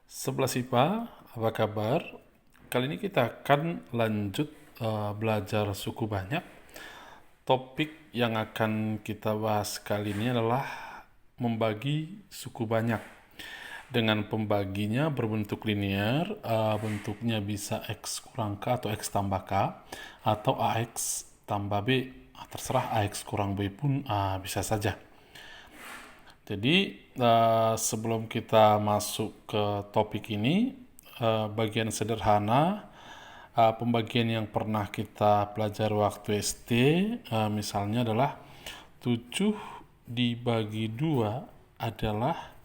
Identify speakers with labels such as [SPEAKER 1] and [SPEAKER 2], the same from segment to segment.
[SPEAKER 1] Sebelah IPA, apa kabar? Kali ini kita akan lanjut belajar suku banyak. Topik yang akan kita bahas kali ini adalah membagi suku banyak. Dengan pembaginya berbentuk linear, bentuknya bisa X kurang K atau X tambah K, atau AX tambah B. Terserah AX kurang B pun bisa saja. Jadi sebelum kita masuk ke topik ini, bagian sederhana, pembagian yang pernah kita pelajari waktu SD, misalnya adalah 7 dibagi 2 adalah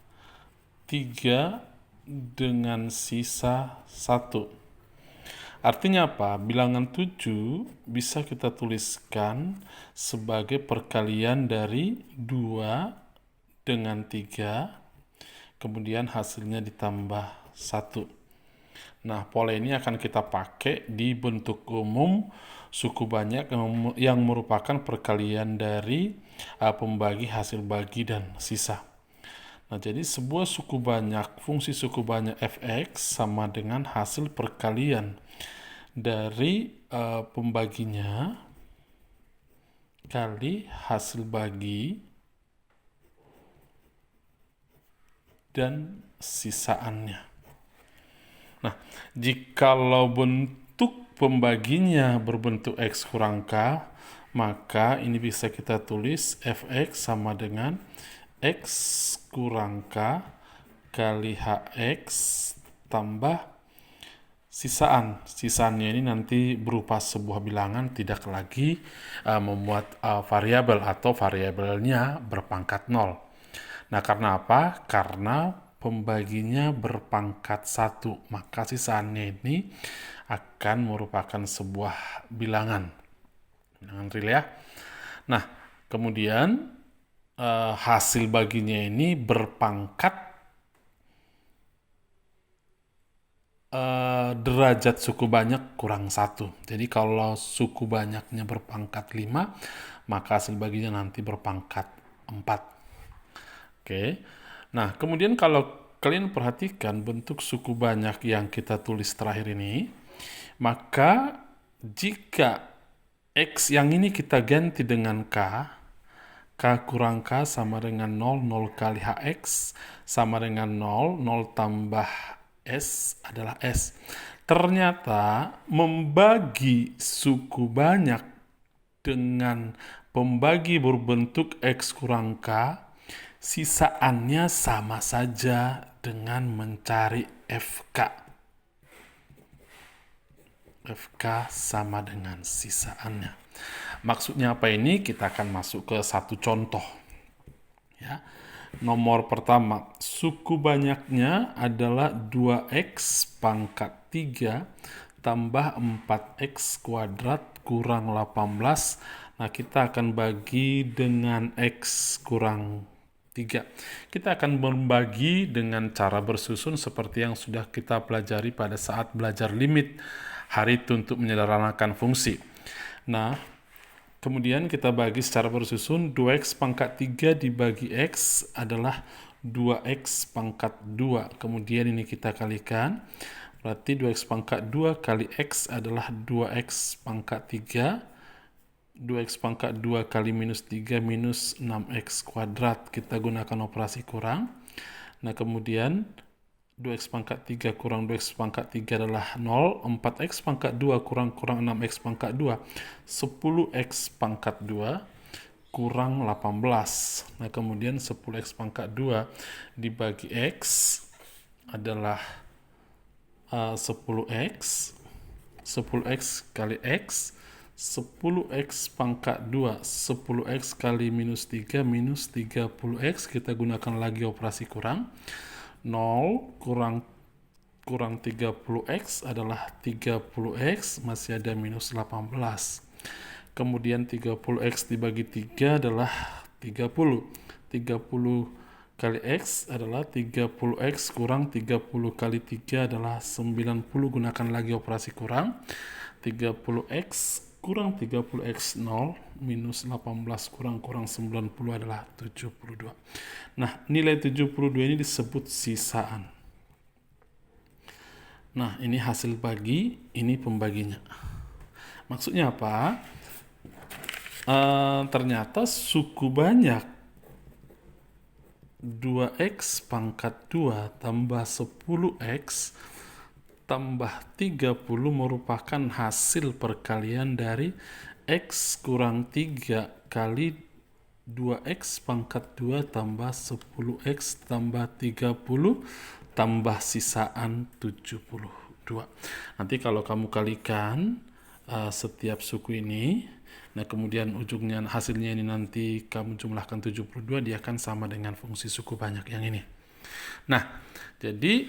[SPEAKER 1] 3 dengan sisa 1. Artinya apa? Bilangan 7 bisa kita tuliskan sebagai perkalian dari 2 dengan 3, kemudian hasilnya ditambah 1. Nah, pola ini akan kita pakai di bentuk umum suku banyak yang merupakan perkalian dari pembagi, hasil bagi, dan sisa. Nah, jadi sebuah suku banyak, fungsi suku banyak fx sama dengan hasil perkalian dari pembaginya kali hasil bagi dan sisaannya. Nah, jikalau bentuk pembaginya berbentuk X kurang K, maka ini bisa kita tulis fx sama dengan X kurang K kali Hx tambah sisaan. Sisaannya ini nanti berupa sebuah bilangan, tidak lagi memuat variabel atau variabelnya berpangkat 0. Nah, karena apa? Karena pembaginya berpangkat 1, maka sisaannya ini akan merupakan sebuah bilangan real ya. Nah, kemudian hasil baginya ini berpangkat derajat suku banyak kurang 1. Jadi kalau suku banyaknya berpangkat 5, maka hasil baginya nanti berpangkat 4. Oke. Nah, kemudian kalau kalian perhatikan bentuk suku banyak yang kita tulis terakhir ini, maka jika X yang ini kita ganti dengan K, K kurang K sama dengan 0, 0 kali HX sama dengan 0, 0 tambah S adalah S. Ternyata membagi suku banyak dengan pembagi berbentuk X kurang K, sisaannya sama saja dengan mencari FK. FK sama dengan sisaannya. Maksudnya apa ini? Kita akan masuk ke satu contoh. Ya. Nomor pertama, suku banyaknya adalah 2x pangkat 3 tambah 4x kuadrat kurang 18. Nah, kita akan bagi dengan x kurang 3. Kita akan membagi dengan cara bersusun seperti yang sudah kita pelajari pada saat belajar limit hari itu untuk menyederhanakan fungsi. Nah, kemudian kita bagi secara bersusun. 2x pangkat 3 dibagi x adalah 2x pangkat 2. Kemudian ini kita kalikan. Berarti 2x pangkat 2 kali x adalah 2x pangkat 3. 2x pangkat 2 kali minus 3 minus 6x kuadrat. Kita gunakan operasi kurang. Nah, kemudian 2x pangkat 3 kurang 2x pangkat 3 adalah 0. 4x pangkat 2 kurang 6x pangkat 2. 10x pangkat 2 kurang 18. Nah, kemudian 10x pangkat 2 dibagi x adalah 10x. 10x kali x. 10x pangkat 2, 10x kali minus 3 minus 30x. Kita gunakan lagi operasi kurang. 0 kurang 30x adalah 30x, masih ada minus 18. Kemudian 30x dibagi 3 adalah 30. 30 kali x adalah 30x kurang 30 kali 3 adalah 90. Gunakan lagi operasi kurang. 30x kurang 30x 0 minus 18 kurang 90 adalah 72. Nah, nilai 72 ini disebut sisaan. Nah, ini hasil bagi, ini pembaginya. Maksudnya apa? Ternyata suku banyak 2x pangkat 2 tambah 10x tambah 30 merupakan hasil perkalian dari x kurang 3 kali 2x pangkat 2 tambah 10x tambah 30 tambah sisaan 72. Nanti kalau kamu kalikan setiap suku ini, nah kemudian ujungnya hasilnya ini nanti kamu jumlahkan 72, dia akan sama dengan fungsi suku banyak yang ini. Nah, jadi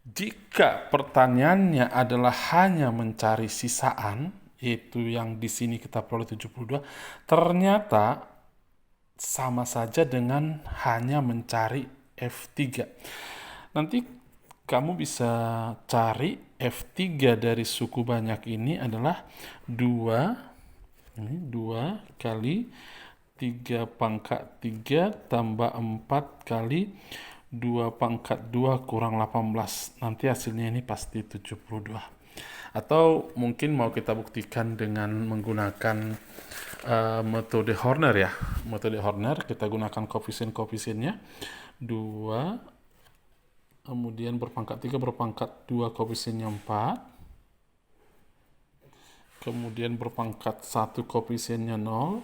[SPEAKER 1] jika pertanyaannya adalah hanya mencari sisaan, yaitu yang di sini kita peroleh 72, ternyata sama saja dengan hanya mencari F3. Nanti kamu bisa cari F3 dari suku banyak ini adalah 2 kali 3 pangkat 3 tambah 4 kali 2 pangkat 2 kurang 18. Nanti hasilnya ini pasti 72. Atau mungkin mau kita buktikan dengan menggunakan metode Horner ya. Metode Horner kita gunakan koefisien-koefisiennya 2, kemudian berpangkat 3 berpangkat 2 koefisiennya 4, kemudian berpangkat 1 koefisiennya 0,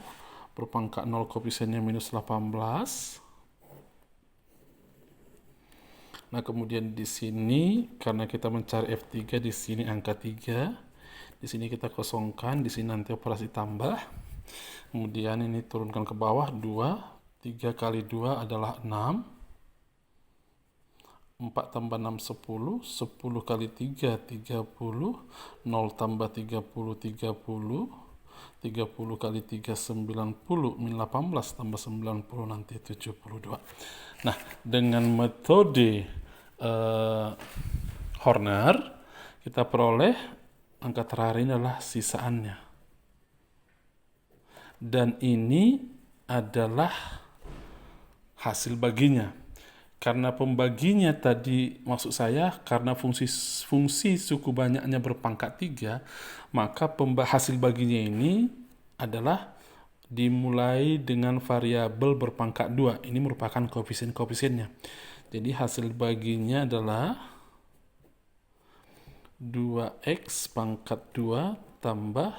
[SPEAKER 1] berpangkat 0 koefisiennya minus 18. Nah, kemudian di sini karena kita mencari F3, di sini angka 3, di sini kita kosongkan, di sini nanti operasi tambah. Kemudian ini turunkan ke bawah 2, 3 kali 2 adalah 6. 4 tambah 6 10, 10 kali 3 30, 0 tambah 30 30, 30 kali 3 90, min 18 tambah 90 nanti 72. Nah, dengan metode Horner kita peroleh angka terakhir ini adalah sisaannya. Dan ini adalah hasil baginya. Karena pembaginya tadi, maksud saya karena fungsi suku banyaknya berpangkat 3, maka hasil baginya ini adalah dimulai dengan variabel berpangkat 2. Ini merupakan koefisien-koefisiennya. Jadi hasil baginya adalah 2x pangkat 2 tambah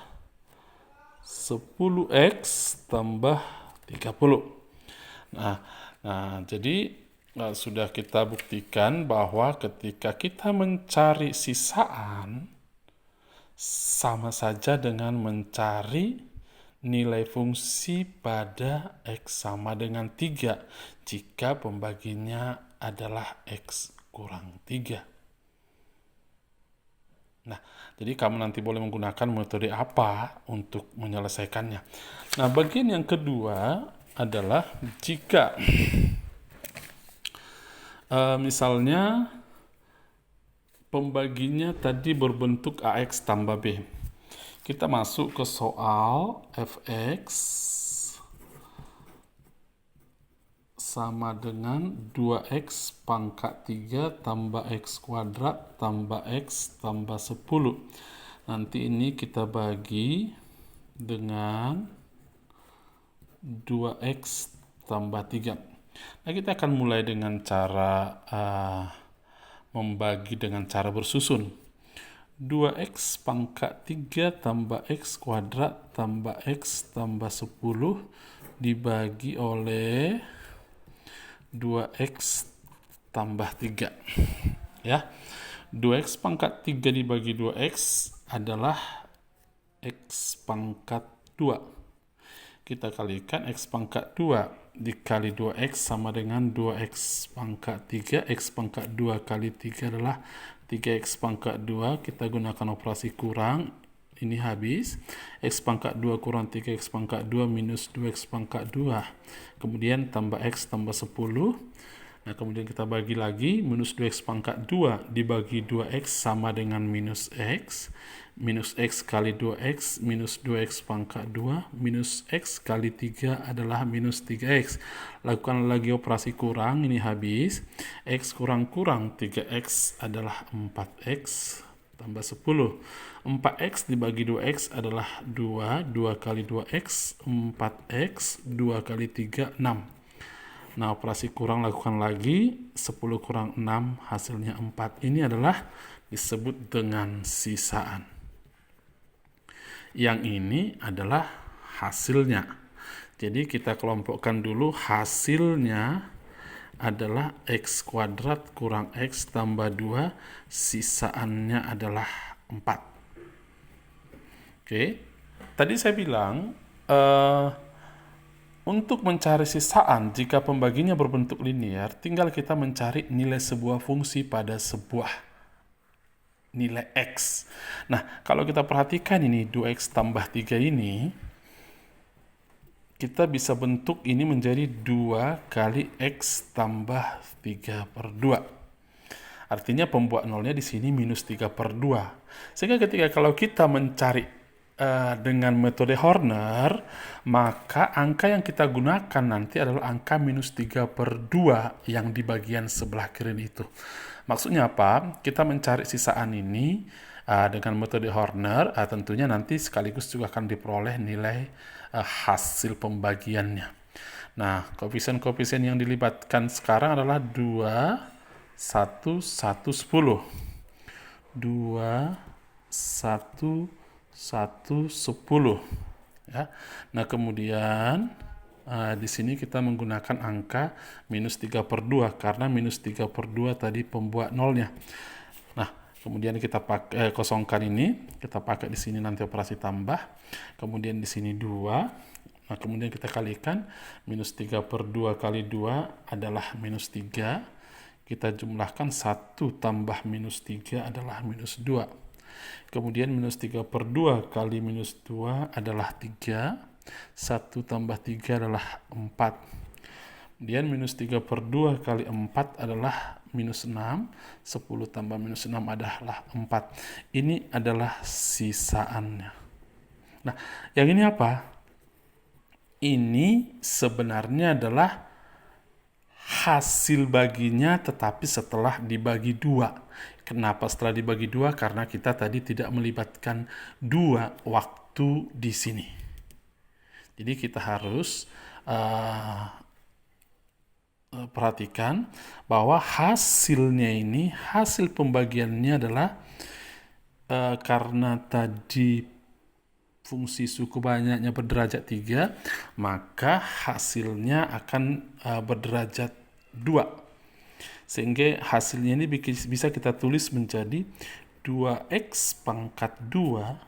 [SPEAKER 1] 10x tambah 30. Nah, jadi sudah kita buktikan bahwa ketika kita mencari sisaan sama saja dengan mencari nilai fungsi pada x sama dengan 3 jika pembaginya adalah x kurang 3. Nah, jadi kamu nanti boleh menggunakan metode apa untuk menyelesaikannya. Nah, bagian yang kedua adalah jika misalnya pembaginya tadi berbentuk AX tambah B. Kita masuk ke soal fx sama dengan 2x pangkat 3 tambah x kuadrat tambah x tambah 10. Nanti ini kita bagi dengan 2x tambah 3. Nah, kita akan mulai dengan cara membagi dengan cara bersusun. 2x pangkat 3 tambah x kuadrat tambah x tambah 10 dibagi oleh 2x tambah 3. Ya. 2x pangkat 3 dibagi 2x adalah x pangkat 2. Kita kalikan x pangkat 2 dikali 2x sama dengan 2x pangkat 3. X pangkat 2 kali 3 adalah 3x pangkat 2. Kita gunakan operasi kurang. Ini habis. X pangkat 2 kurang 3x pangkat 2 minus 2x pangkat 2. Kemudian tambah x tambah 10. Nah, kemudian kita bagi lagi, minus 2x pangkat 2 dibagi 2x sama dengan minus x. Minus x kali 2x, minus 2x pangkat 2, minus x kali 3 adalah minus 3x. Lakukan lagi operasi kurang, ini habis. X kurang-kurang 3x adalah 4x tambah 10. 4x dibagi 2x adalah 2, 2 kali 2x, 4x, 2 kali 3, 6. Nah, operasi kurang lakukan lagi, 10 kurang 6 hasilnya 4. Ini adalah disebut dengan sisaan. Yang ini adalah hasilnya. Jadi kita kelompokkan dulu, hasilnya adalah x kuadrat kurang x tambah 2, sisaannya adalah 4. Oke, tadi saya bilang, untuk mencari sisaan, jika pembaginya berbentuk linear, tinggal kita mencari nilai sebuah fungsi pada sebuah nilai x. Nah, kalau kita perhatikan ini 2x tambah 3 ini, kita bisa bentuk ini menjadi 2 kali x tambah 3 per 2. Artinya pembuat nolnya di sini minus 3 per 2. Sehingga ketika kalau kita mencari dengan metode Horner, maka angka yang kita gunakan nanti adalah angka minus 3 per 2 yang di bagian sebelah kiri itu. Maksudnya apa? Kita mencari sisaan ini dengan metode Horner, tentunya nanti sekaligus juga akan diperoleh nilai hasil pembagiannya. Nah, koefisien-koefisien yang dilibatkan sekarang adalah 2, 1, 1, 10. 2, 1, 1, 10. Ya. Nah, kemudian di sini kita menggunakan angka minus 3 per 2 karena minus 3 per 2 tadi pembuat nolnya. Nah, kemudian kita pakai kosongkan ini, kita pakai di sini nanti operasi tambah. Kemudian di sini 2. Nah, kemudian kita kalikan, minus 3 per 2 kali 2 adalah minus 3. Kita jumlahkan 1 tambah minus 3 adalah minus 2. Kemudian minus 3 per 2 kali minus 2 adalah 3. 1 tambah 3 adalah 4. Kemudian minus 3 per 2 kali 4 adalah minus 6. 10 tambah minus 6 adalah 4. Ini adalah sisaannya. Nah, yang ini apa? Ini sebenarnya adalah hasil baginya tetapi setelah dibagi 2. Kenapa setelah dibagi 2? Karena kita tadi tidak melibatkan 2 waktu di sini. Jadi kita harus perhatikan bahwa hasilnya ini, hasil pembagiannya adalah karena tadi fungsi suku banyaknya berderajat 3, maka hasilnya akan berderajat 2. Sehingga hasilnya ini bisa kita tulis menjadi 2x pangkat 2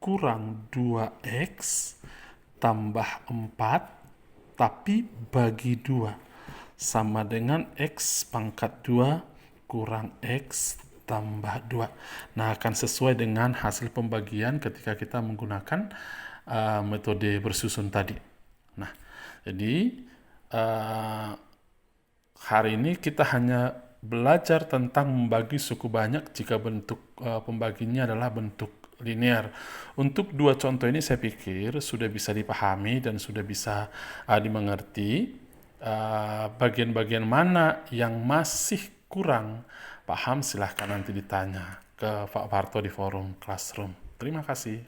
[SPEAKER 1] kurang 2x tambah 4 tapi bagi 2 sama dengan x pangkat 2 kurang x tambah 2. Nah, akan sesuai dengan hasil pembagian ketika kita menggunakan metode bersusun tadi. Nah, jadi hari ini kita hanya belajar tentang membagi suku banyak jika bentuk pembaginya adalah bentuk linear. Untuk 2 contoh ini saya pikir sudah bisa dipahami dan sudah bisa dimengerti. Bagian-bagian mana yang masih kurang paham, silahkan nanti ditanya ke Pak Parto di forum Classroom. Terima kasih.